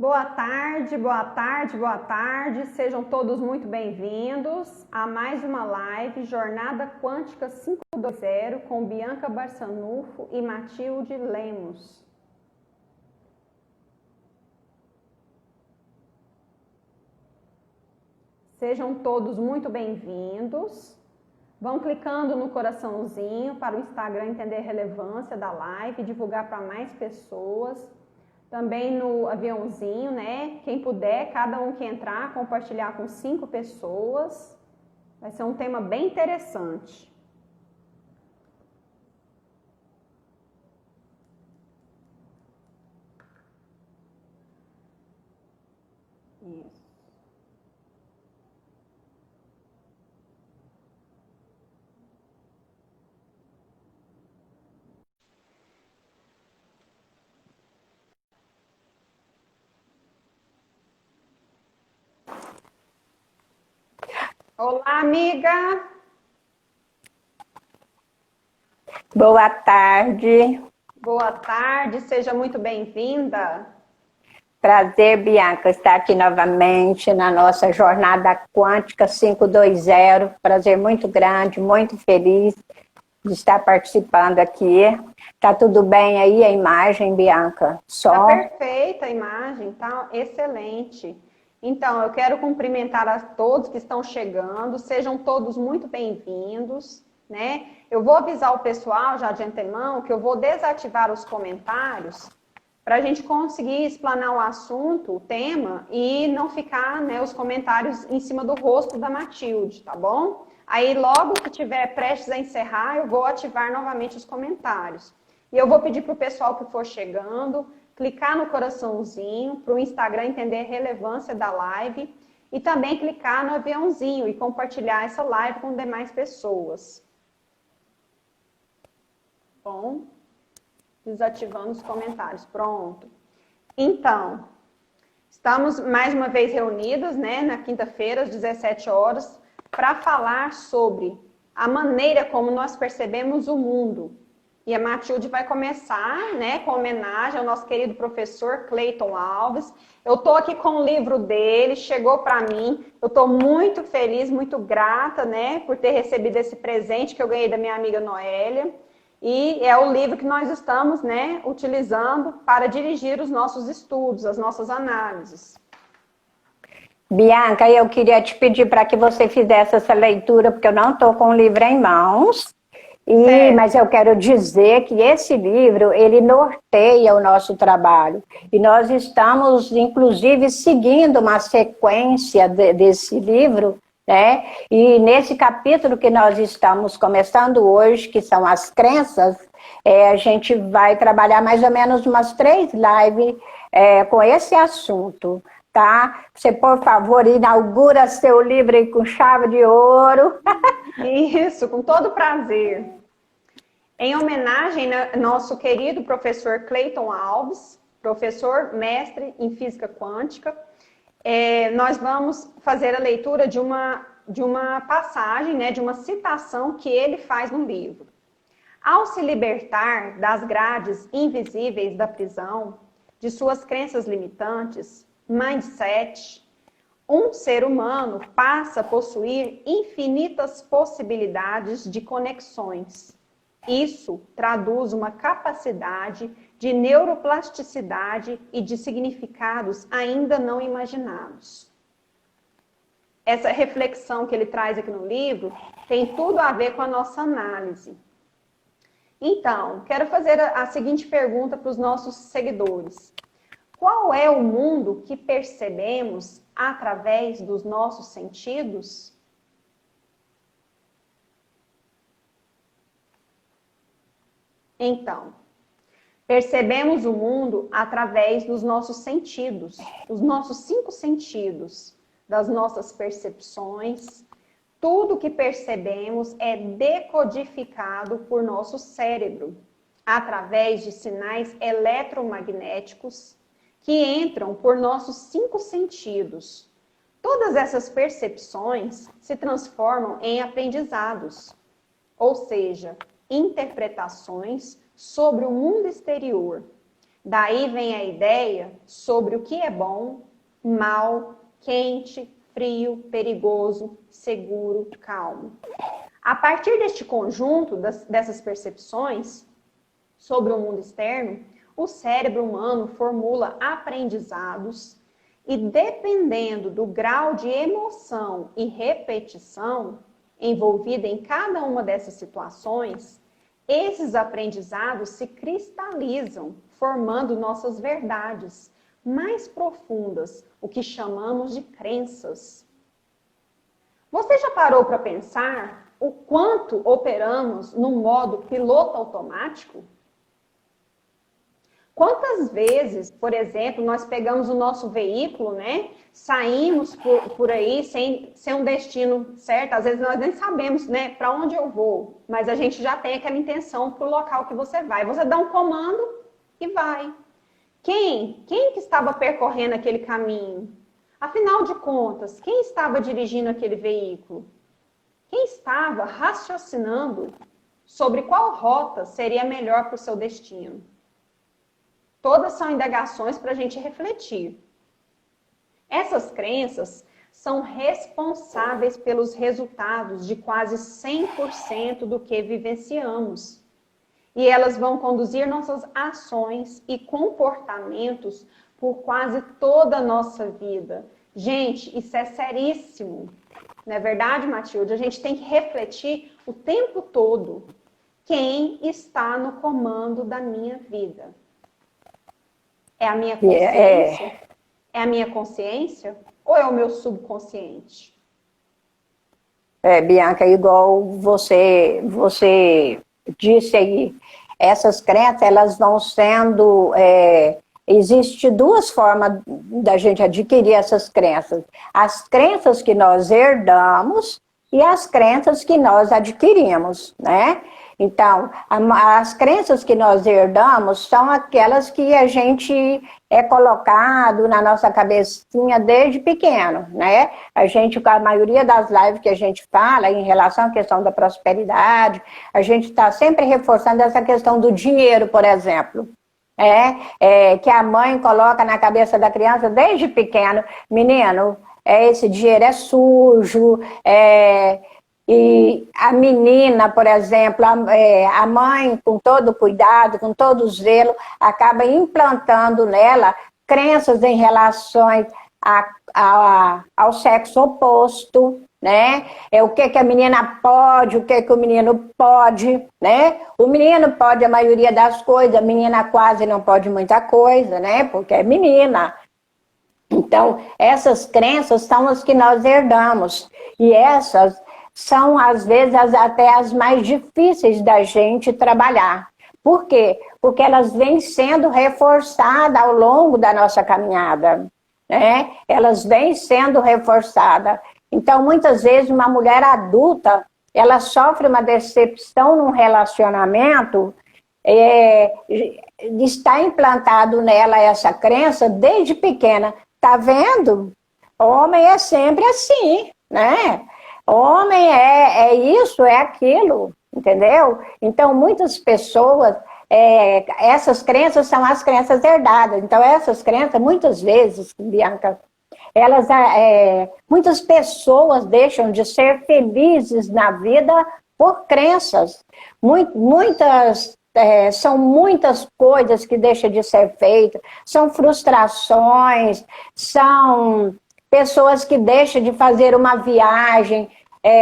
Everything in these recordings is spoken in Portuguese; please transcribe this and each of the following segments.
Boa tarde, boa tarde, boa tarde. Sejam todos muito bem-vindos a mais uma live Jornada Quântica 520 com Bianca Barçanufo e Matilde Lemos. Sejam todos muito bem-vindos. Vão clicando no coraçãozinho para o Instagram entender a relevância da live, divulgar para mais pessoas. Também no aviãozinho, né? Quem puder, cada um que entrar, compartilhar com 5 pessoas. Vai ser um tema bem interessante. Isso. Olá, amiga! Boa tarde. Boa tarde, seja muito bem-vinda. Prazer, Bianca, estar aqui novamente na nossa Jornada Quântica 520. Prazer muito grande, muito feliz de estar participando aqui. Tá tudo bem aí a imagem, Bianca? Tá perfeita a imagem, tá excelente. Então, eu quero cumprimentar a todos que estão chegando, sejam todos muito bem-vindos, né? Eu vou avisar o pessoal já de antemão que eu vou desativar os comentários para a gente conseguir explanar o assunto, o tema, e não ficar, né, os comentários em cima do rosto da Matilde, tá bom? Aí, logo que tiver prestes a encerrar, eu vou ativar novamente os comentários. E eu vou pedir para o pessoal que for chegando clicar no coraçãozinho para o Instagram entender a relevância da live e também clicar no aviãozinho e compartilhar essa live com demais pessoas. Bom, desativando os comentários. Pronto. Então, estamos mais uma vez reunidas, né, na quinta-feira, às 17 horas, para falar sobre a maneira como nós percebemos o mundo. E a Matilde vai começar, né, com homenagem ao nosso querido professor Clayton Alves. Eu estou aqui com o livro dele, chegou para mim. Eu estou muito feliz, muito grata, né, por ter recebido esse presente que eu ganhei da minha amiga Noélia. E é o livro que nós estamos, né, utilizando para dirigir os nossos estudos, as nossas análises. Bianca, eu queria te pedir para que você fizesse essa leitura, porque eu não estou com o livro em mãos. Mas eu quero dizer que esse livro, ele norteia o nosso trabalho. E nós estamos, inclusive, seguindo uma sequência desse livro, né? E nesse capítulo que nós estamos começando hoje, que são as crenças, a gente vai trabalhar mais ou menos umas 3 lives com esse assunto. Tá? Você, por favor, inaugura seu livro aí com chave de ouro. Isso, com todo prazer. Em homenagem ao nosso querido professor Clayton Alves, professor mestre em física quântica, nós vamos fazer a leitura de uma passagem, né, de uma citação que ele faz no livro. Ao se libertar das grades invisíveis da prisão, de suas crenças limitantes, mindset, um ser humano passa a possuir infinitas possibilidades de conexões. Isso traduz uma capacidade de neuroplasticidade e de significados ainda não imaginados. Essa reflexão que ele traz aqui no livro tem tudo a ver com a nossa análise. Então, quero fazer a seguinte pergunta para os nossos seguidores. Qual é o mundo que percebemos através dos nossos sentidos? Então, percebemos o mundo através dos nossos sentidos, os nossos 5 sentidos, das nossas percepções. Tudo que percebemos é decodificado por nosso cérebro, através de sinais eletromagnéticos que entram por nossos 5 sentidos. Todas essas percepções se transformam em aprendizados, ou seja, interpretações sobre o mundo exterior, Daí vem a ideia sobre o que é bom, mal, quente, frio, perigoso, seguro, calmo. A partir deste conjunto dessas percepções sobre o mundo externo, o cérebro humano formula aprendizados e, dependendo do grau de emoção e repetição envolvida em cada uma dessas situações, esses aprendizados se cristalizam, formando nossas verdades mais profundas, o que chamamos de crenças. Você já parou para pensar o quanto operamos no modo piloto automático? Quantas vezes, por exemplo, nós pegamos o nosso veículo, né? Saímos por aí sem um destino certo. Às vezes nós nem sabemos, né, para onde eu vou, mas a gente já tem aquela intenção para o local que você vai. Você dá um comando e vai. Quem que estava percorrendo aquele caminho? Afinal de contas, quem estava dirigindo aquele veículo? Quem estava raciocinando sobre qual rota seria melhor para o seu destino? Todas são indagações para a gente refletir. Essas crenças são responsáveis pelos resultados de quase 100% do que vivenciamos. E elas vão conduzir nossas ações e comportamentos por quase toda a nossa vida. Gente, isso é seríssimo. Não é verdade, Matilde? A gente tem que refletir o tempo todo. Quem está no comando da minha vida? É a minha consciência? É a minha consciência? Ou é o meu subconsciente? Bianca, igual você disse aí, essas crenças, elas vão sendo... Existe duas formas da gente adquirir essas crenças. As crenças que nós herdamos e as crenças que nós adquirimos, né? Então, as crenças que nós herdamos são aquelas que a gente é colocado na nossa cabecinha desde pequeno, né? A gente, com a maioria das lives que a gente fala em relação à questão da prosperidade, a gente está sempre reforçando essa questão do dinheiro, por exemplo. Que a mãe coloca na cabeça da criança desde pequeno, menino, esse dinheiro é sujo, e a menina, por exemplo, a mãe, com todo cuidado, com todo zelo, acaba implantando nela crenças em relação ao sexo oposto, né? O que a menina pode, o que o menino pode, né? O menino pode a maioria das coisas, a menina quase não pode muita coisa, né? Porque é menina. Então, essas crenças são as que nós herdamos. E essas são, às vezes, até as mais difíceis da gente trabalhar. Por quê? Porque elas vêm sendo reforçadas ao longo da nossa caminhada, né? Elas vêm sendo reforçadas. Então, muitas vezes, uma mulher adulta, ela sofre uma decepção num relacionamento, está implantado nela essa crença desde pequena. Tá vendo? Homem é sempre assim, né? Homem é isso, é aquilo, entendeu? Então, muitas pessoas, essas crenças são as crenças herdadas. Então, essas crenças, muitas vezes, Bianca, muitas pessoas deixam de ser felizes na vida por crenças. São muitas coisas que deixam de ser feitas, são frustrações, são pessoas que deixam de fazer uma viagem,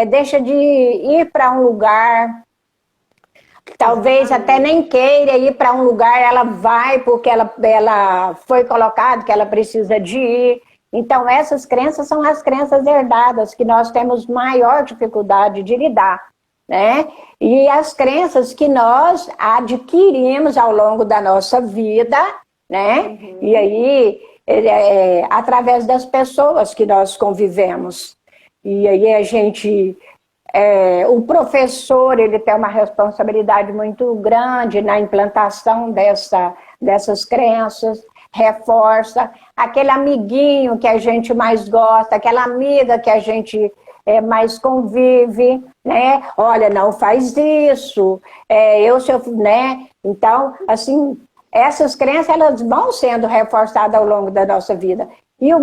deixam de ir para um lugar, talvez até nem queira ir para um lugar, ela vai porque ela foi colocada que ela precisa de ir. Então, essas crenças são as crenças herdadas, que nós temos maior dificuldade de lidar, né? E as crenças que nós adquirimos ao longo da nossa vida, né? Uhum. E aí, através das pessoas que nós convivemos. E aí a gente... o professor, ele tem uma responsabilidade muito grande na implantação dessas crenças, reforça. Aquele amiguinho que a gente mais gosta, aquela amiga que a gente mais convive, né? Olha, não faz isso, né? Então, assim, essas crenças elas vão sendo reforçadas ao longo da nossa vida. E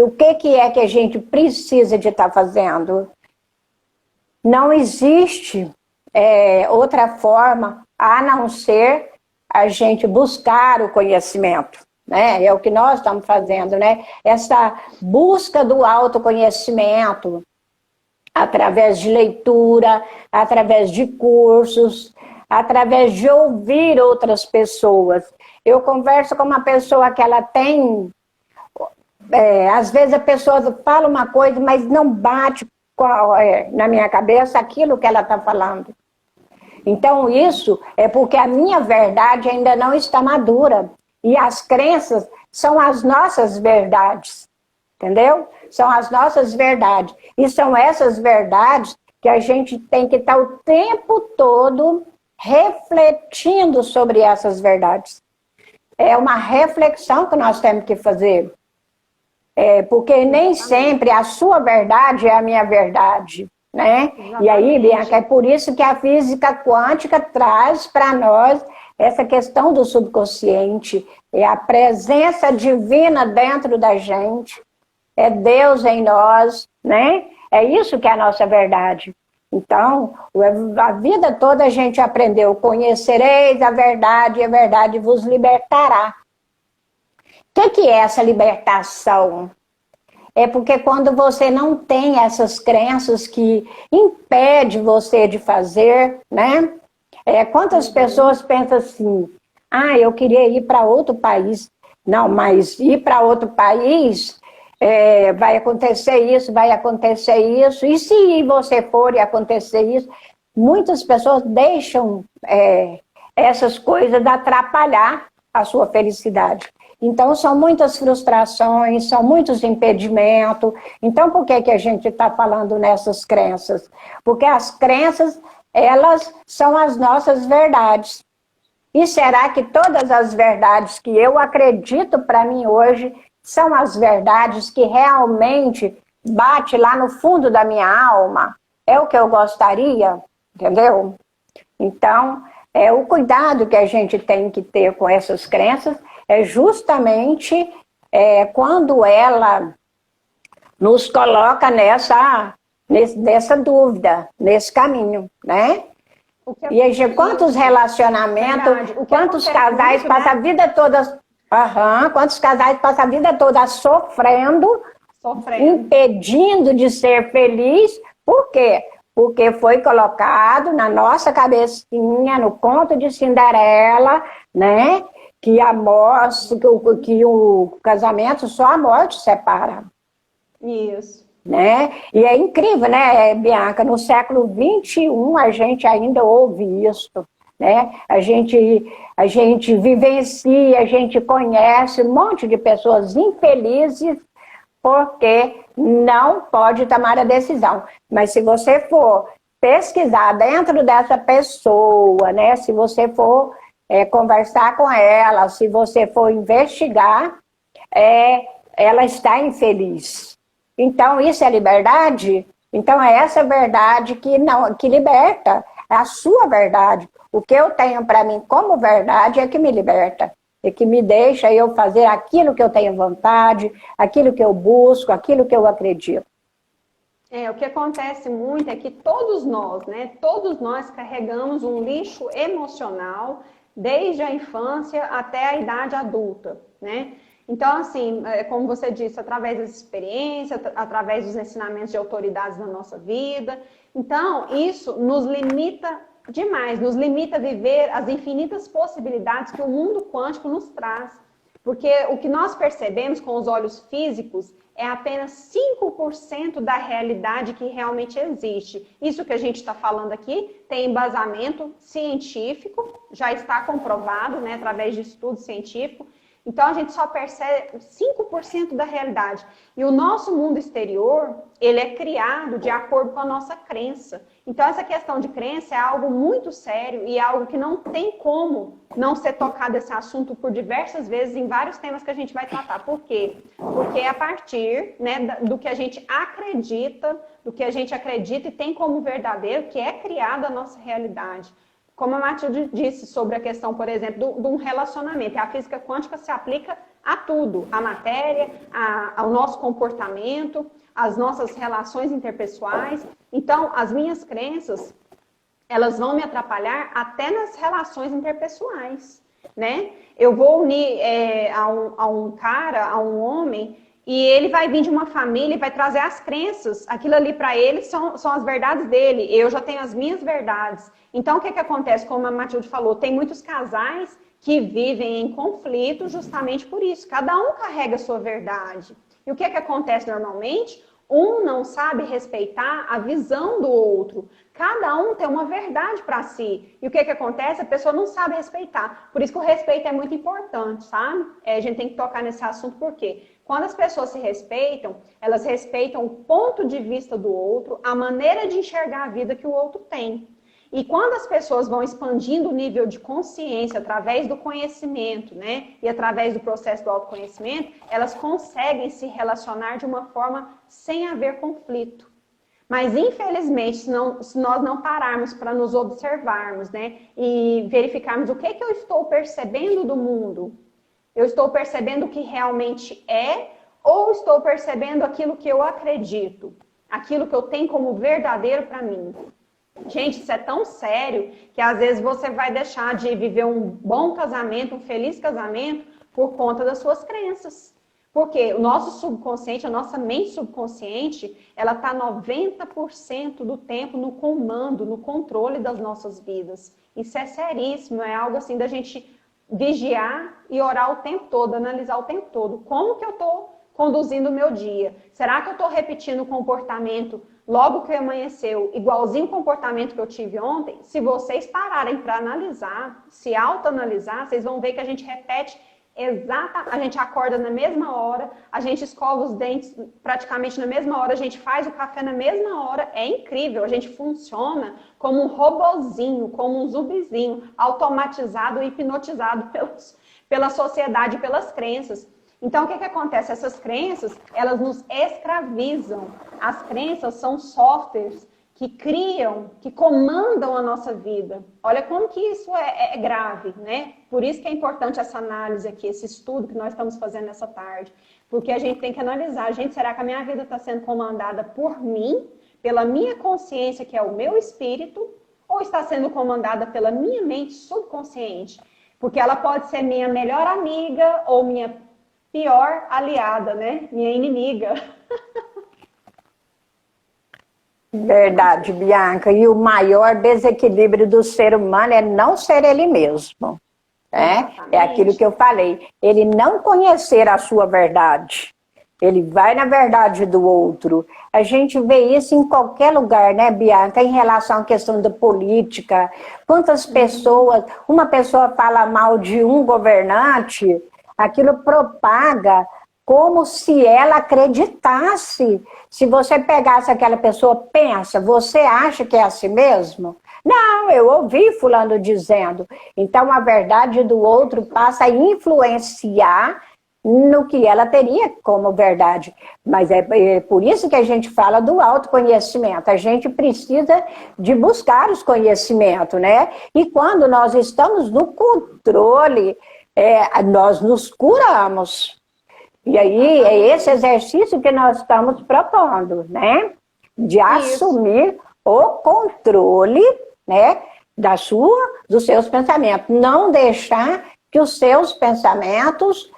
o que é que a gente precisa de estar fazendo? Não existe outra forma a não ser a gente buscar o conhecimento, né? É o que nós estamos fazendo, né? Essa busca do autoconhecimento através de leitura, através de cursos, através de ouvir outras pessoas. Eu converso com uma pessoa que ela tem... às vezes a pessoa fala uma coisa, mas não bate na minha cabeça aquilo que ela está falando. Então isso é porque a minha verdade ainda não está madura. E as crenças são as nossas verdades. Entendeu? São as nossas verdades. E são essas verdades que a gente tem que estar o tempo todo refletindo sobre essas verdades. É uma reflexão que nós temos que fazer. Porque nem sempre a sua verdade é a minha verdade, né? Exatamente. E aí, Bianca, é por isso que a física quântica traz para nós essa questão do subconsciente, é a presença divina dentro da gente, é Deus em nós, né? É isso que é a nossa verdade. Então, a vida toda a gente aprendeu, conhecereis a verdade e a verdade vos libertará. O que é essa libertação? É porque quando você não tem essas crenças que impedem você de fazer, né? Quantas pessoas pensam assim, eu queria ir para outro país. Não, mas ir para outro país, vai acontecer isso, e se você for e acontecer isso? Muitas pessoas deixam essas coisas atrapalhar a sua felicidade. Então, são muitas frustrações, são muitos impedimentos. Então, por que a gente está falando nessas crenças? Porque as crenças, elas são as nossas verdades. E será que todas as verdades que eu acredito para mim hoje são as verdades que realmente bate lá no fundo da minha alma? É o que eu gostaria, entendeu? Então, o cuidado que a gente tem que ter com essas crenças é justamente quando ela nos coloca nessa dúvida, nesse caminho, né? E aí, quantos relacionamentos, quantos casais passam a vida toda... quantos casais passam a vida toda sofrendo, impedindo de ser feliz. Por quê? Porque foi colocado na nossa cabecinha, no conto de Cinderela, né? Que o casamento só a morte separa. Isso. Né? E é incrível, né, Bianca? No século XXI a gente ainda ouve isso, né? A gente vivencia, a gente conhece um monte de pessoas infelizes porque não pode tomar a decisão. Mas se você for pesquisar dentro dessa pessoa, né? Se você for conversar com ela, se você for investigar, ela está infeliz. Então, isso é liberdade? Então, é essa verdade que liberta, é a sua verdade. O que eu tenho para mim como verdade é que me liberta, é que me deixa eu fazer aquilo que eu tenho vontade, aquilo que eu busco, aquilo que eu acredito. O que acontece muito é que todos nós, né, todos nós carregamos um lixo emocional desde a infância até a idade adulta, né? Então, assim, como você disse, através das experiências, através dos ensinamentos de autoridades na nossa vida. Então, isso nos limita demais, nos limita a viver as infinitas possibilidades que o mundo quântico nos traz. Porque o que nós percebemos com os olhos físicos é apenas 5% da realidade que realmente existe. Isso que a gente está falando aqui tem embasamento científico, já está comprovado, né, através de estudo científico. Então, a gente só percebe 5% da realidade. E o nosso mundo exterior, ele é criado de acordo com a nossa crença. Então, essa questão de crença é algo muito sério e é algo que não tem como não ser tocado esse assunto por diversas vezes em vários temas que a gente vai tratar. Por quê? Porque é a partir, né, do que a gente acredita, e tem como verdadeiro, que é criada a nossa realidade. como a Matilde disse sobre a questão, por exemplo, de um relacionamento. A física quântica se aplica a tudo, à matéria, ao nosso comportamento, às nossas relações interpessoais. Então, as minhas crenças, elas vão me atrapalhar até nas relações interpessoais, né? Eu vou unir a um cara, a um homem, e ele vai vir de uma família e vai trazer as crenças. Aquilo ali para ele são as verdades dele. Eu já tenho as minhas verdades. Então, o que acontece? Como a Matilde falou, tem muitos casais que vivem em conflito justamente por isso. Cada um carrega a sua verdade. E o que acontece normalmente? Um não sabe respeitar a visão do outro. Cada um tem uma verdade para si. E o que acontece? A pessoa não sabe respeitar. Por isso que o respeito é muito importante, sabe? A gente tem que tocar nesse assunto, por quê? Quando as pessoas se respeitam, elas respeitam o ponto de vista do outro, a maneira de enxergar a vida que o outro tem. E quando as pessoas vão expandindo o nível de consciência através do conhecimento, né? E através do processo do autoconhecimento, elas conseguem se relacionar de uma forma sem haver conflito. Mas, infelizmente, se nós não pararmos para nos observarmos, né? E verificarmos o que eu estou percebendo do mundo, eu estou percebendo o que realmente é, ou estou percebendo aquilo que eu acredito, aquilo que eu tenho como verdadeiro para mim. Gente, isso é tão sério que às vezes você vai deixar de viver um bom casamento, um feliz casamento, por conta das suas crenças. Porque o nosso subconsciente, a nossa mente subconsciente, ela está 90% do tempo no comando, no controle das nossas vidas. Isso é seríssimo, é algo assim da gente vigiar e orar o tempo todo, analisar o tempo todo. Como que eu estou conduzindo o meu dia? Será que eu estou repetindo o comportamento logo que amanheceu, igualzinho o comportamento que eu tive ontem? Se vocês pararem para analisar, se autoanalisar, vocês vão ver que a gente repete a gente acorda na mesma hora, a gente escova os dentes praticamente na mesma hora, a gente faz o café na mesma hora. É incrível, a gente funciona como um robozinho, como um zumbizinho, automatizado e hipnotizado pela sociedade, pelas crenças. Então, o que acontece? Essas crenças, elas nos escravizam. As crenças são softwares que criam, que comandam a nossa vida. Olha como que isso é grave, né? Por isso que é importante essa análise aqui, esse estudo que nós estamos fazendo nessa tarde. Porque a gente tem que analisar, gente, será que a minha vida está sendo comandada por mim, pela minha consciência, que é o meu espírito, ou está sendo comandada pela minha mente subconsciente? Porque ela pode ser minha melhor amiga ou minha pior aliada, né? Minha inimiga. Verdade, Bianca. E o maior desequilíbrio do ser humano é não ser ele mesmo. Né? É aquilo que eu falei. Ele não conhecer a sua verdade. Ele vai na verdade do outro. A gente vê isso em qualquer lugar, né, Bianca? Em relação à questão da política. Quantas pessoas... Uma pessoa fala mal de um governante, aquilo propaga como se ela acreditasse. Se você pegasse aquela pessoa, pensa, você acha que é assim mesmo? Não, eu ouvi fulano dizendo. Então, a verdade do outro passa a influenciar no que ela teria como verdade. Mas é por isso que a gente fala do autoconhecimento. A gente precisa de buscar os conhecimentos, né? E quando nós estamos no controle, nós nos curamos. E aí, é esse exercício que nós estamos propondo, né? De assumir o controle, né? Dos seus pensamentos. Não deixar que os seus pensamentos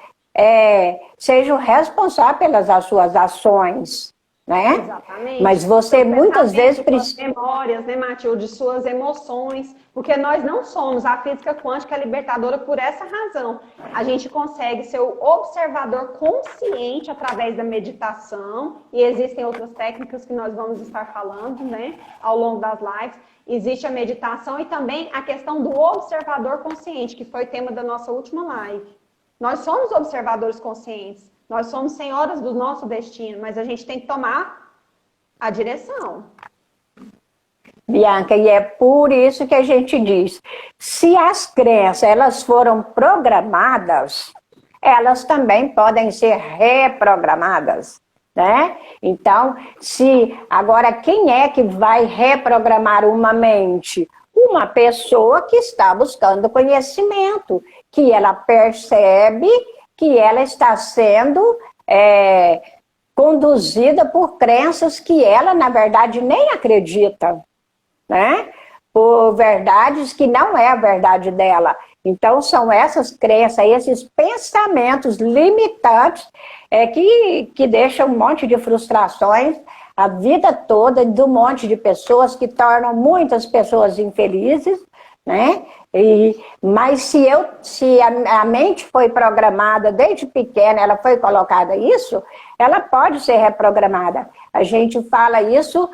sejam responsáveis pelas suas ações, né? Exatamente. Mas você muitas vezes precisa... memórias, né, Matilde? De suas emoções. Porque nós não somos a física quântica libertadora por essa razão. A gente consegue ser o observador consciente através da meditação. E existem outras técnicas que nós vamos estar falando, né, ao longo das lives. Existe a meditação e também a questão do observador consciente, que foi o tema da nossa última live. Nós somos observadores conscientes. Nós somos senhoras do nosso destino, mas a gente tem que tomar a direção. Bianca, e é por isso que a gente diz, se as crenças elas foram programadas, elas também podem ser reprogramadas, né? Então, agora quem é que vai reprogramar uma mente? uma pessoa que está buscando conhecimento, que ela percebe que ela está sendo conduzida por crenças que ela, na verdade, nem acredita, né? Por verdades que não é a verdade dela. Então, são essas crenças, esses pensamentos limitantes que deixam um monte de frustrações a vida toda de um monte de pessoas, que tornam muitas pessoas infelizes, né? Mas se a mente foi programada desde pequena, ela foi colocada isso, ela pode ser reprogramada. A gente fala isso,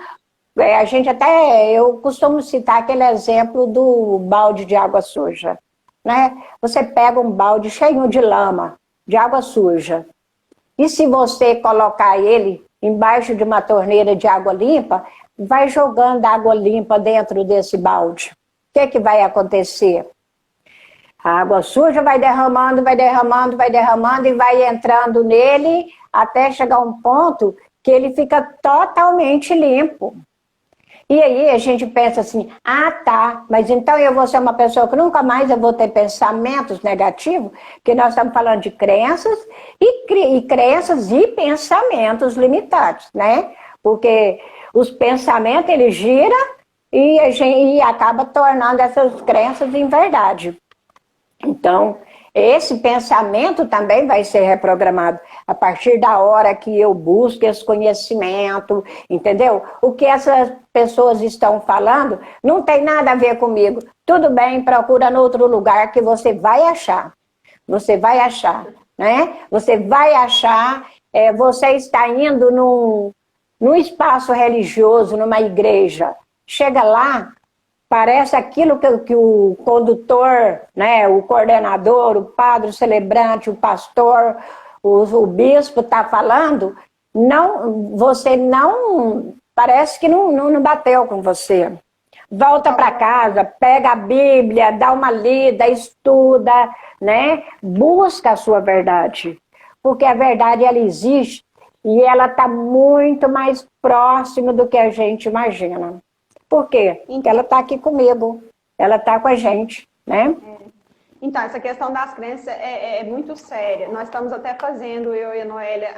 eu costumo citar aquele exemplo do balde de água suja, né? Você pega um balde cheio de lama, de água suja, e se você colocar ele embaixo de uma torneira de água limpa, vai jogando água limpa dentro desse balde. O que vai acontecer? A água suja vai derramando, vai derramando, vai derramando e vai entrando nele até chegar a um ponto que ele fica totalmente limpo. E aí a gente pensa assim, tá, mas então eu vou ser uma pessoa que nunca mais eu vou ter pensamentos negativos, porque nós estamos falando de crenças e crenças e pensamentos limitados, né? Porque os pensamentos, ele gira e acaba tornando essas crenças em verdade. Então, esse pensamento também vai ser reprogramado a partir da hora que eu busco esse conhecimento, entendeu? O que essas pessoas estão falando não tem nada a ver comigo. Tudo bem, procura em outro lugar que você vai achar. Você vai achar, né? Você vai achar, você está indo num espaço religioso, numa igreja. Chega lá, parece aquilo que o condutor, né, o coordenador, o padre, o celebrante, o pastor, o bispo está falando, você não, parece que não bateu com você. Volta para casa, pega a Bíblia, dá uma lida, estuda, né, busca a sua verdade. Porque a verdade, ela existe e ela está muito mais próxima do que a gente imagina. Por quê? Porque ela está aqui comigo, ela está com a gente, né? Então, essa questão das crenças é muito séria. Nós estamos até fazendo, eu e a Noélia,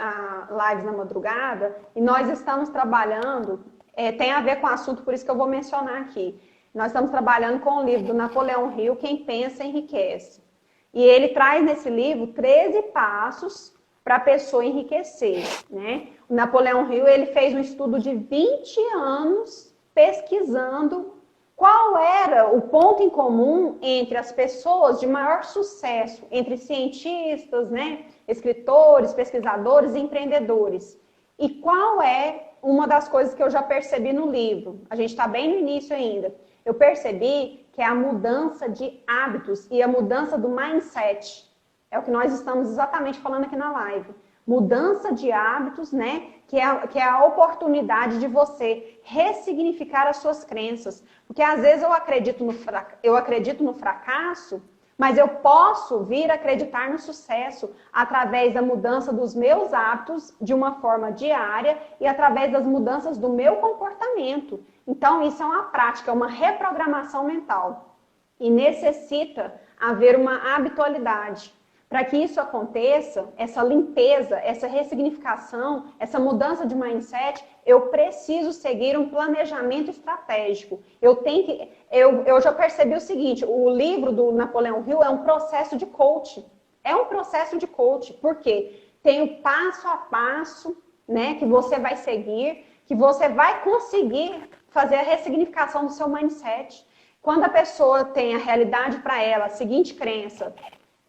lives na madrugada, e nós estamos trabalhando, tem a ver com o assunto, por isso que eu vou mencionar aqui. Nós estamos trabalhando com o livro do Napoleão Hill, Quem Pensa Enriquece. E ele traz nesse livro 13 passos para a pessoa enriquecer, né? O Napoleão Hill, ele fez um estudo de 20 anos pesquisando qual era o ponto em comum entre as pessoas de maior sucesso, entre cientistas, né, escritores, pesquisadores e empreendedores. E qual é uma das coisas que eu já percebi no livro? A gente está bem no início ainda. Eu percebi que é a mudança de hábitos e a mudança do mindset. É o que nós estamos exatamente falando aqui na live. Mudança de hábitos, né? Que é a oportunidade de você ressignificar as suas crenças. Porque às vezes eu acredito no fracasso, mas eu posso vir acreditar no sucesso através da mudança dos meus hábitos de uma forma diária e através das mudanças do meu comportamento. Então, isso é uma prática, é uma reprogramação mental. E necessita haver uma habitualidade. Para que isso aconteça, essa limpeza, essa ressignificação, essa mudança de mindset, eu preciso seguir um planejamento estratégico. Eu já percebi o seguinte, o livro do Napoleão Hill é um processo de coaching. É um processo de coaching, porque tem o passo a passo, né, que você vai seguir, que você vai conseguir fazer a ressignificação do seu mindset. Quando a pessoa tem a realidade para ela, a seguinte crença: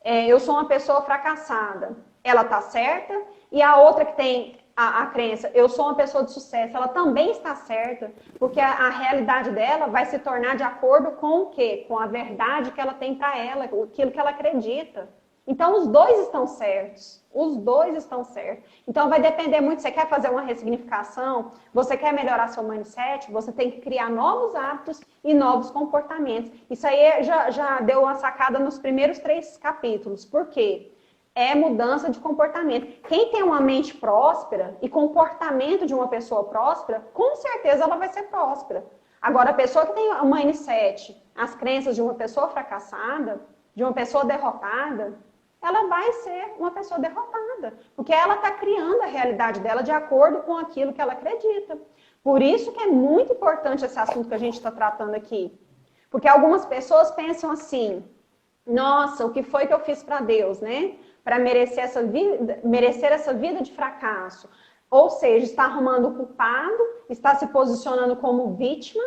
eu sou uma pessoa fracassada, ela está certa, e a outra que tem a crença, eu sou uma pessoa de sucesso, ela também está certa, porque a realidade dela vai se tornar de acordo com o quê? Com a verdade que ela tem para ela, aquilo que ela acredita. Então, os dois estão certos. Os dois estão certos. Então, vai depender muito. Você quer fazer uma ressignificação? Você quer melhorar seu mindset? Você tem que criar novos hábitos e novos comportamentos. Isso aí já deu uma sacada nos primeiros 3 capítulos. Por quê? É mudança de comportamento. Quem tem uma mente próspera e comportamento de uma pessoa próspera, com certeza ela vai ser próspera. Agora, a pessoa que tem uma mindset, as crenças de uma pessoa fracassada, de uma pessoa derrotada, ela vai ser uma pessoa derrotada, porque ela está criando a realidade dela de acordo com aquilo que ela acredita. Por isso que é muito importante esse assunto que a gente está tratando aqui. Porque algumas pessoas pensam assim, nossa, o que foi que eu fiz para Deus, né? Para merecer essa vida de fracasso. Ou seja, está arrumando o culpado, está se posicionando como vítima.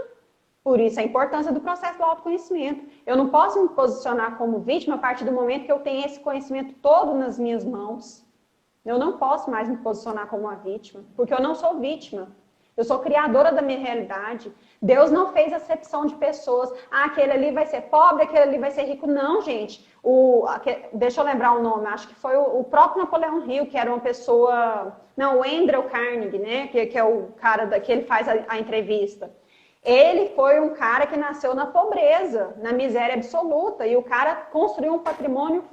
Por isso a importância do processo do autoconhecimento. Eu não posso me posicionar como vítima a partir do momento que eu tenho esse conhecimento todo nas minhas mãos. Eu não posso mais me posicionar como uma vítima, porque eu não sou vítima. Eu sou criadora da minha realidade. Deus não fez acepção de pessoas. Ah, aquele ali vai ser pobre, aquele ali vai ser rico. Não, gente. Deixa eu lembrar o nome. Acho que foi o próprio Napoleão Hill, que era uma pessoa... Não, o Andrew Carnegie, né? Que é o cara que ele faz a entrevista. Ele foi um cara que nasceu na pobreza, na miséria absoluta. E o cara construiu um patrimônio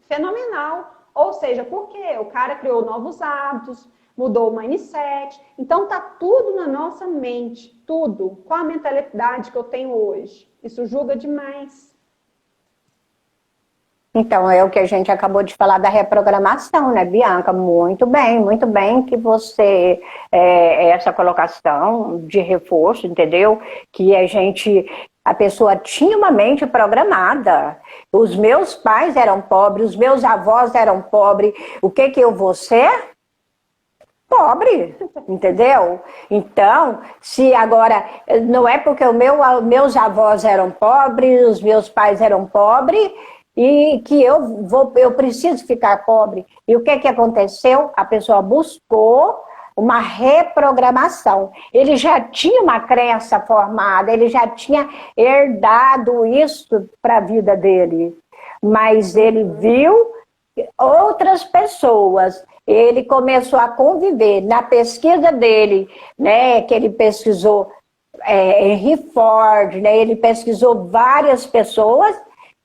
fenomenal. Ou seja, por quê? O cara criou novos hábitos, mudou o mindset. Então, tá tudo na nossa mente, tudo. Qual a mentalidade que eu tenho hoje? Isso julga demais. Então, é o que a gente acabou de falar da reprogramação, né, Bianca? Muito bem que você, essa colocação de reforço, entendeu? Que a pessoa tinha uma mente programada. Os meus pais eram pobres, os meus avós eram pobres. O que eu vou ser? Pobre, entendeu? Então, se agora, não é porque meus avós eram pobres, os meus pais eram pobres, e que eu preciso ficar pobre. E o que aconteceu? A pessoa buscou uma reprogramação. Ele já tinha uma crença formada, ele já tinha herdado isso para a vida dele. Mas ele viu outras pessoas, ele começou a conviver. Na pesquisa dele, né, que ele pesquisou Henry Ford, né, ele pesquisou várias pessoas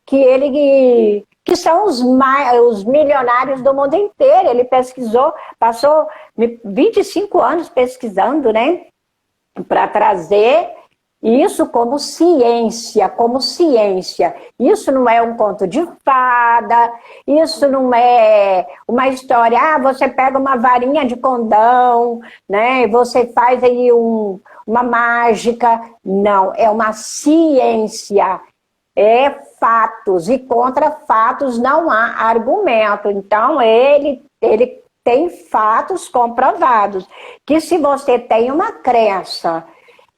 que são os milionários do mundo inteiro. Ele pesquisou, passou 25 anos pesquisando, né, para trazer isso como ciência, Isso não é um conto de fada, isso não é uma história, você pega uma varinha de condão, né, você faz aí uma mágica. Não, é uma ciência. É fatos, e contra fatos não há argumento. Então, ele tem fatos comprovados. Que se você tem uma crença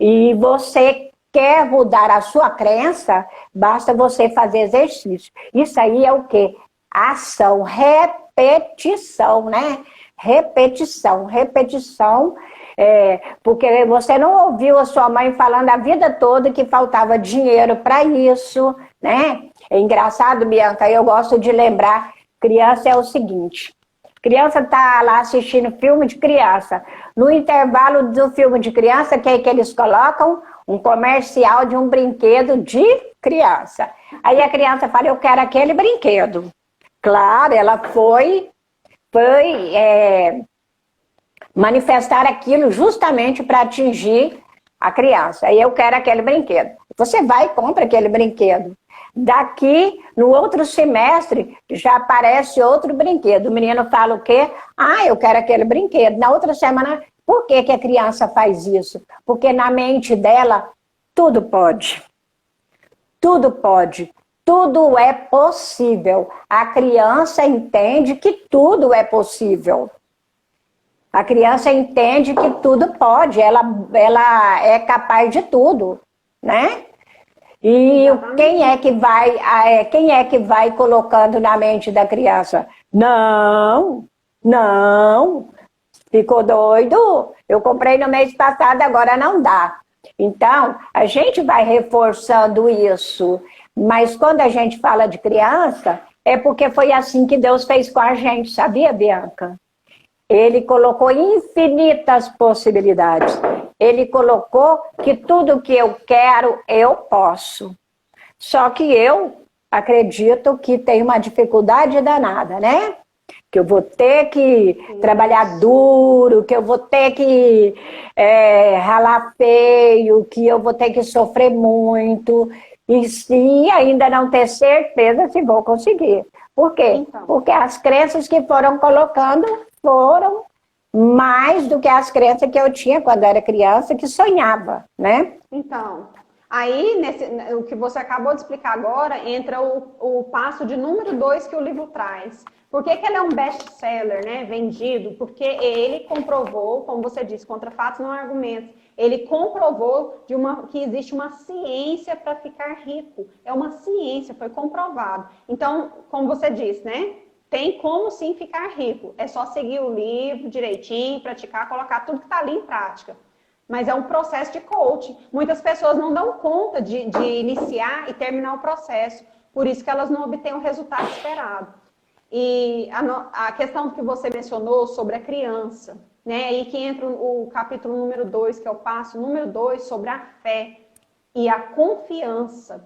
e você quer mudar a sua crença, basta você fazer exercício. Isso aí é o quê? Ação, repetição, né? Repetição. Porque você não ouviu a sua mãe falando a vida toda que faltava dinheiro para isso, né? É engraçado, Bianca, eu gosto de lembrar, criança é o seguinte, criança está lá assistindo filme de criança, no intervalo do filme de criança, que eles colocam? Um comercial de um brinquedo de criança. Aí a criança fala, eu quero aquele brinquedo. Claro, ela foi manifestar aquilo justamente para atingir a criança. Aí eu quero aquele brinquedo. Você vai e compra aquele brinquedo. Daqui, no outro semestre, já aparece outro brinquedo. O menino fala o quê? Ah, eu quero aquele brinquedo. Na outra semana, por que a criança faz isso? Porque na mente dela, tudo pode. Tudo pode. Tudo é possível. A criança entende que tudo é possível. A criança entende que tudo pode, ela é capaz de tudo, né? E quem é que vai colocando na mente da criança? Não, ficou doido? Eu comprei no mês passado, agora não dá. Então, a gente vai reforçando isso, mas quando a gente fala de criança, é porque foi assim que Deus fez com a gente, sabia, Bianca? Ele colocou infinitas possibilidades. Ele colocou que tudo que eu quero, eu posso. Só que eu acredito que tem uma dificuldade danada, né? que eu vou ter que trabalhar duro, que eu vou ter que ralar feio, que eu vou ter que sofrer muito, e sim, ainda não ter certeza se vou conseguir. Por quê? Então. Porque as crenças que foram colocando foram mais do que as crenças que eu tinha quando era criança, que sonhava, né? Então, aí, o que você acabou de explicar agora, entra o passo de número 2 que o livro traz. Por que ele é um best-seller, né? Vendido? Porque ele comprovou, como você disse, contra fatos não argumentos. Ele comprovou que existe uma ciência para ficar rico. É uma ciência, foi comprovado. Então, como você disse, né? Tem como sim ficar rico. É só seguir o livro direitinho, praticar, colocar tudo que está ali em prática. Mas é um processo de coaching. Muitas pessoas não dão conta de iniciar e terminar o processo. Por isso que elas não obtêm o resultado esperado. E a questão que você mencionou sobre a criança, né? Aí que entra o capítulo número 2, que é o passo número 2, sobre a fé e a confiança.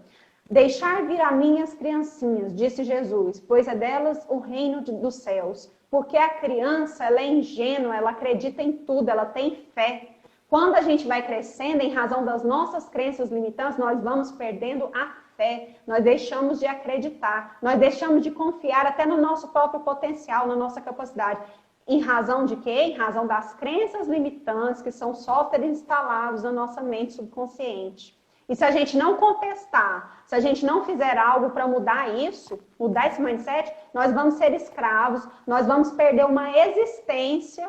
Deixar vir a mim as criancinhas, disse Jesus, pois é delas o reino dos céus. Porque a criança, ela é ingênua, ela acredita em tudo, ela tem fé. Quando a gente vai crescendo, em razão das nossas crenças limitantes, nós vamos perdendo a fé, nós deixamos de acreditar, nós deixamos de confiar até no nosso próprio potencial, na nossa capacidade. Em razão de quê? Em razão das crenças limitantes, que são softwares instalados na nossa mente subconsciente. E se a gente não contestar, se a gente não fizer algo para mudar isso, mudar esse mindset, nós vamos ser escravos, nós vamos perder uma existência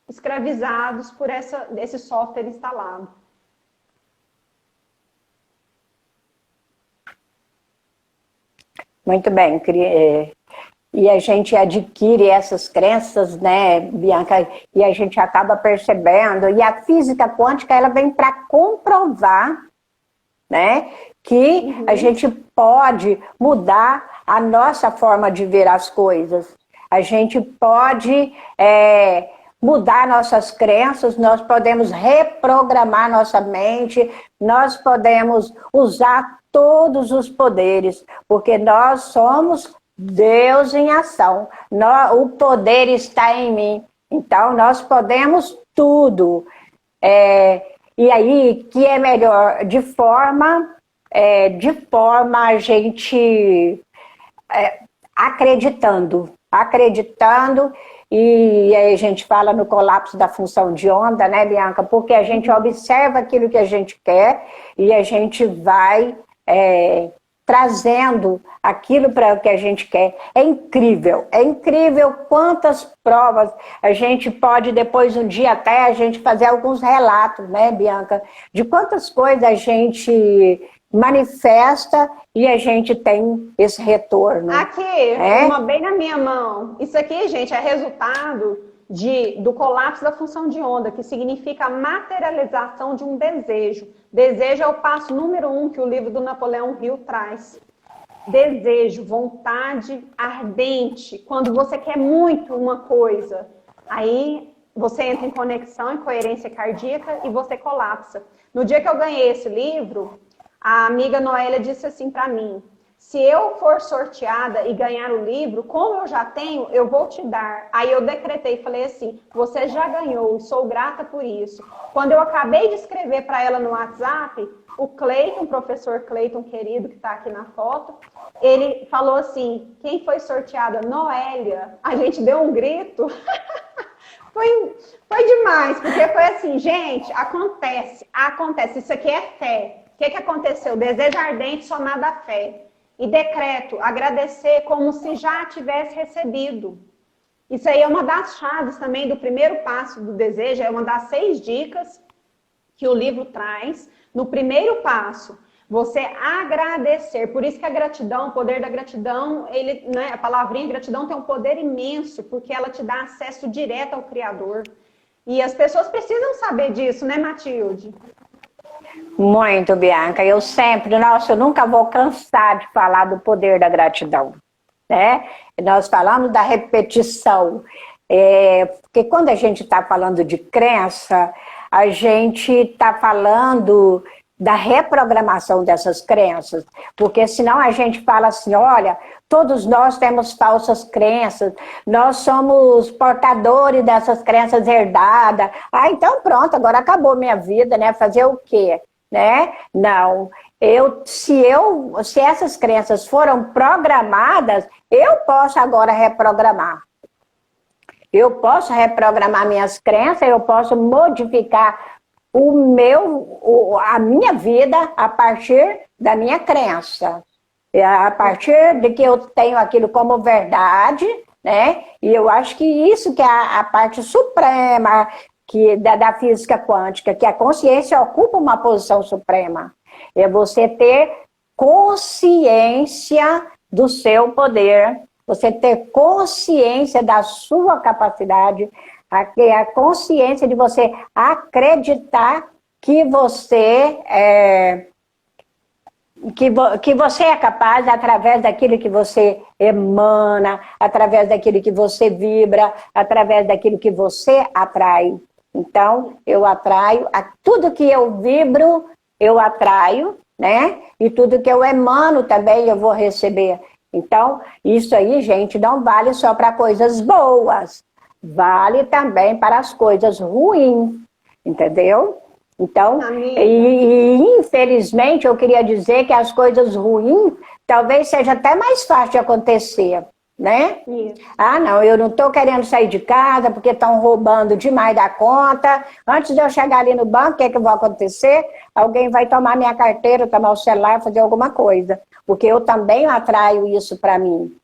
escravizados por esse software instalado. Muito bem. E a gente adquire essas crenças, né, Bianca, e a gente acaba percebendo, e a física quântica, ela vem para comprovar, né, que a gente pode mudar a nossa forma de ver as coisas. A gente pode mudar nossas crenças, nós podemos reprogramar nossa mente, nós podemos usar todos os poderes, porque nós somos Deus em ação. O poder está em mim. Então, nós podemos tudo. E aí, que é melhor? De forma a gente acreditando. E aí a gente fala no colapso da função de onda, né, Bianca? Porque a gente observa aquilo que a gente quer e a gente vai trazendo aquilo para o que a gente quer. É incrível quantas provas a gente pode, depois um dia até, a gente fazer alguns relatos, né, Bianca? De quantas coisas a gente manifesta e a gente tem esse retorno. Aqui, uma bem na minha mão. Isso aqui, gente, é resultado do colapso da função de onda, que significa a materialização de um desejo. Desejo é o passo número 1 que o livro do Napoleão Hill traz. Desejo, vontade ardente. Quando você quer muito uma coisa, aí você entra em conexão, em coerência cardíaca e você colapsa. No dia que eu ganhei esse livro, a amiga Noélia disse assim para mim: se eu for sorteada e ganhar o livro, como eu já tenho, eu vou te dar. Aí eu decretei e falei assim: você já ganhou, sou grata por isso. Quando eu acabei de escrever para ela no WhatsApp, o Cleiton, o professor Cleiton querido, que está aqui na foto, ele falou assim: quem foi sorteada? Noélia. A gente deu um grito. Foi demais, porque foi assim, gente, acontece. Isso aqui é fé. O que aconteceu? Desejo ardente somado à fé. E decreto, agradecer como se já tivesse recebido. Isso aí é uma das chaves também do primeiro passo do desejo, é uma das 6 dicas que o livro traz. No primeiro passo, você agradecer. Por isso que a gratidão, o poder da gratidão, a palavrinha gratidão tem um poder imenso, porque ela te dá acesso direto ao Criador. E as pessoas precisam saber disso, né, Matilde? Muito, Bianca. Eu nunca vou cansar de falar do poder da gratidão, né? Nós falamos da repetição, porque quando a gente está falando de crença, a gente está falando da reprogramação dessas crenças, porque senão a gente fala assim, olha, todos nós temos falsas crenças, nós somos portadores dessas crenças herdadas, então pronto, agora acabou minha vida, né? Fazer o quê? Né? Não, se essas crenças foram programadas, eu posso agora reprogramar. Eu posso reprogramar minhas crenças, eu posso modificar a minha vida a partir da minha crença. A partir de que eu tenho aquilo como verdade, né? E eu acho que isso que é a parte suprema da física quântica, que a consciência ocupa uma posição suprema. É você ter consciência do seu poder, você ter consciência da sua capacidade, a consciência de você acreditar que você é capaz através daquilo que você emana, através daquilo que você vibra, através daquilo que você atrai. Então, eu atraio, tudo que eu vibro, eu atraio, né? E tudo que eu emano também eu vou receber. Então, isso aí, gente, não vale só para coisas boas. Vale também para as coisas ruins, entendeu? Então, infelizmente, eu queria dizer que as coisas ruins talvez seja até mais fácil de acontecer, né? Isso. Ah, não, eu não estou querendo sair de casa porque estão roubando demais da conta. Antes de eu chegar ali no banco, o que é que vai acontecer? Alguém vai tomar minha carteira, tomar o celular, fazer alguma coisa. Porque eu também atraio isso para mim.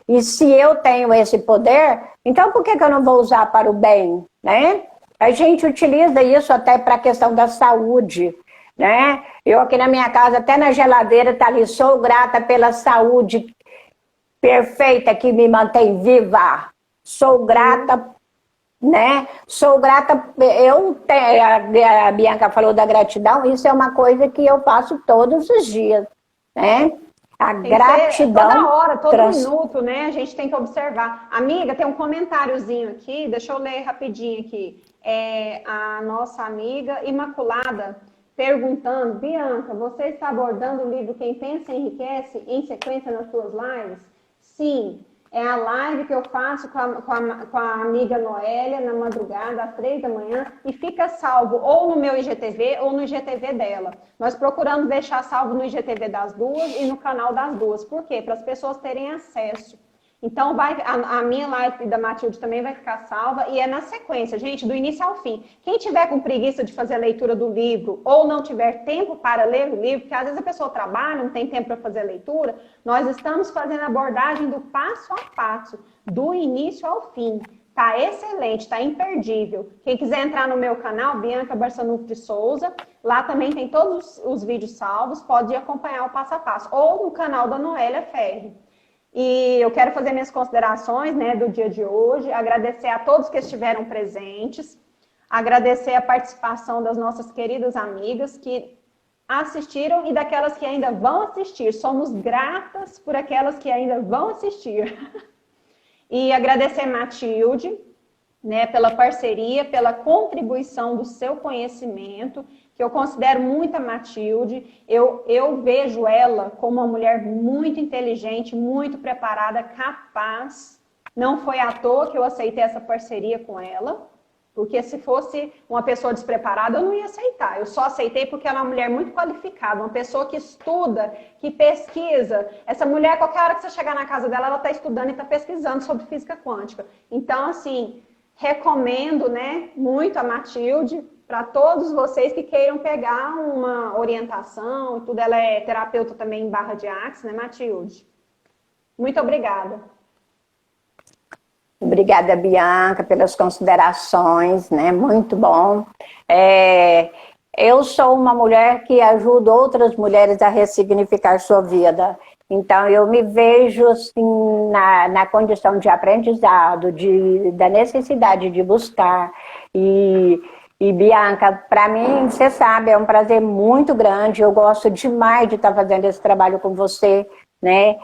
E se eu tenho esse poder, então por que eu não vou usar para o bem, né? A gente utiliza isso até para a questão da saúde, né? Eu aqui na minha casa, até na geladeira, tá ali, sou grata pela saúde perfeita que me mantém viva. Sou grata, né? Sou grata, a Bianca falou da gratidão, isso é uma coisa que eu faço todos os dias, né? A gratidão. Toda hora, todo minuto, né? A gente tem que observar. Amiga, tem um comentáriozinho aqui, deixa eu ler rapidinho aqui. A nossa amiga Imaculada perguntando: Bianca, você está abordando o livro Quem Pensa Enriquece em sequência nas suas lives? Sim, é a live que eu faço com a amiga Noélia na madrugada, às 3 da manhã, e fica salvo ou no meu IGTV ou no IGTV dela. Nós procuramos deixar salvo no IGTV das duas e no canal das duas. Por quê? Para as pessoas terem acesso. Então, a minha live da Matilde também vai ficar salva e é na sequência, gente, do início ao fim. Quem tiver com preguiça de fazer a leitura do livro ou não tiver tempo para ler o livro, porque às vezes a pessoa trabalha, não tem tempo para fazer a leitura, nós estamos fazendo a abordagem do passo a passo, do início ao fim. Tá excelente, tá imperdível. Quem quiser entrar no meu canal, Bianca Barçanufo de Souza, lá também tem todos os vídeos salvos, pode acompanhar o passo a passo. Ou no canal da Noélia Ferri. E eu quero fazer minhas considerações, né, do dia de hoje, agradecer a todos que estiveram presentes, agradecer a participação das nossas queridas amigas que assistiram e daquelas que ainda vão assistir. Somos gratas por aquelas que ainda vão assistir. E agradecer a Matilde, né, pela parceria, pela contribuição do seu conhecimento, que eu considero muito a Matilde. Eu vejo ela como uma mulher muito inteligente, muito preparada, capaz. Não foi à toa que eu aceitei essa parceria com ela, porque se fosse uma pessoa despreparada, eu não ia aceitar. Eu só aceitei porque ela é uma mulher muito qualificada, uma pessoa que estuda, que pesquisa. Essa mulher, qualquer hora que você chegar na casa dela, ela está estudando e está pesquisando sobre física quântica. Então, assim, recomendo, né, muito a Matilde para todos vocês que queiram pegar uma orientação e tudo. Ela é terapeuta também em Barra de Axis, né, Matilde? Muito obrigada. Obrigada, Bianca, pelas considerações, né? Muito bom. Eu sou uma mulher que ajuda outras mulheres a ressignificar sua vida. Então, eu me vejo assim, na condição de aprendizado, da necessidade de buscar. E Bianca, para mim, você sabe, é um prazer muito grande. Eu gosto demais de estar fazendo esse trabalho com você, né?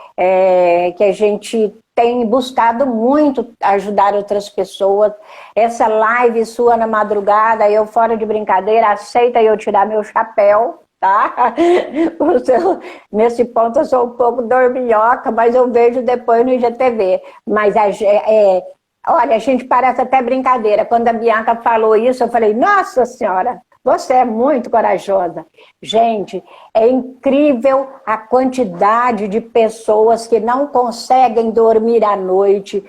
Que a gente tem buscado muito ajudar outras pessoas. Essa live sua na madrugada, eu fora de brincadeira, aceita eu tirar meu chapéu, tá? Nesse ponto eu sou um pouco dorminhoca, mas eu vejo depois no IGTV. Mas olha, a gente parece até brincadeira. Quando a Bianca falou isso, eu falei, nossa senhora, você é muito corajosa. Gente, é incrível a quantidade de pessoas que não conseguem dormir à noite,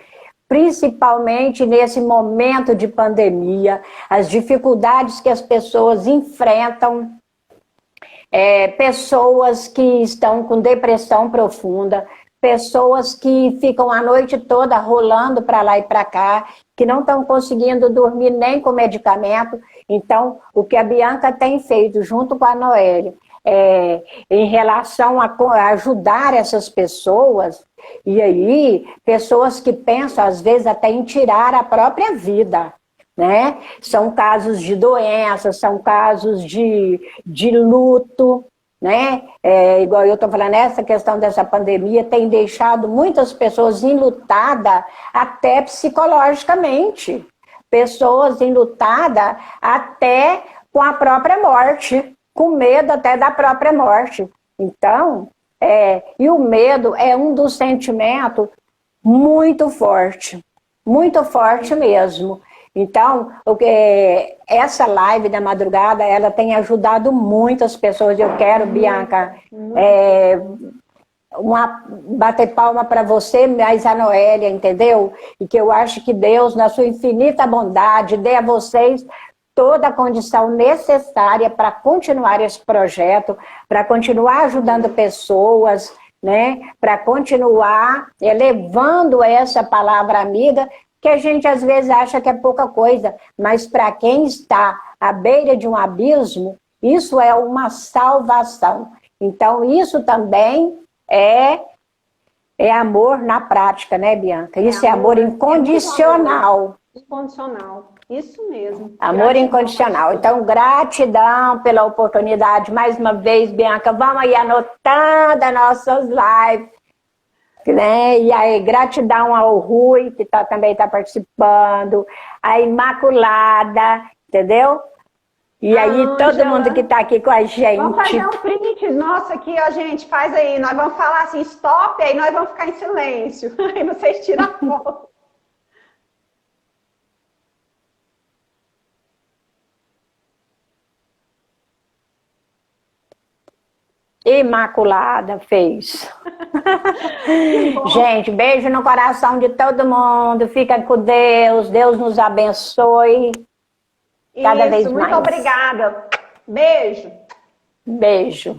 principalmente nesse momento de pandemia, as dificuldades que as pessoas enfrentam, pessoas que estão com depressão profunda, pessoas que ficam a noite toda rolando para lá e para cá, que não estão conseguindo dormir nem com medicamento. Então, o que a Bianca tem feito junto com a Noélia, em relação a ajudar essas pessoas, e aí, pessoas que pensam, às vezes, até em tirar a própria vida, né? São casos de doença, são casos de luto, né? Igual eu estou falando, essa questão dessa pandemia tem deixado muitas pessoas enlutadas até psicologicamente. Pessoas enlutadas até com a própria morte, com medo até da própria morte. Então, e o medo é um dos sentimentos muito forte mesmo. Então, essa live da madrugada, ela tem ajudado muitas pessoas. Eu quero, Bianca, bater palma para você, mas a Noélia, entendeu? E que eu acho que Deus, na sua infinita bondade, dê a vocês toda a condição necessária para continuar esse projeto, para continuar ajudando pessoas, né? Para continuar levando essa palavra amiga, que a gente às vezes acha que é pouca coisa, mas para quem está à beira de um abismo, isso é uma salvação. Então, isso também é amor na prática, né, Bianca? Isso é amor incondicional. Incondicional, isso mesmo. Amor gratidão, incondicional. Então, gratidão pela oportunidade. Mais uma vez, Bianca, vamos aí anotando as nossas lives. Né? E aí, gratidão ao Rui, que também está participando, a Imaculada, entendeu? E aí, todo mundo que está aqui com a gente. Vamos fazer um print nosso aqui, ó, gente, faz aí. Nós vamos falar assim, stop, aí nós vamos ficar em silêncio. Aí vocês tiram a foto. Imaculada fez. Gente, beijo no coração de todo mundo. Fica com Deus. Deus nos abençoe. Cada vez mais. Muito obrigada. Beijo. Beijo.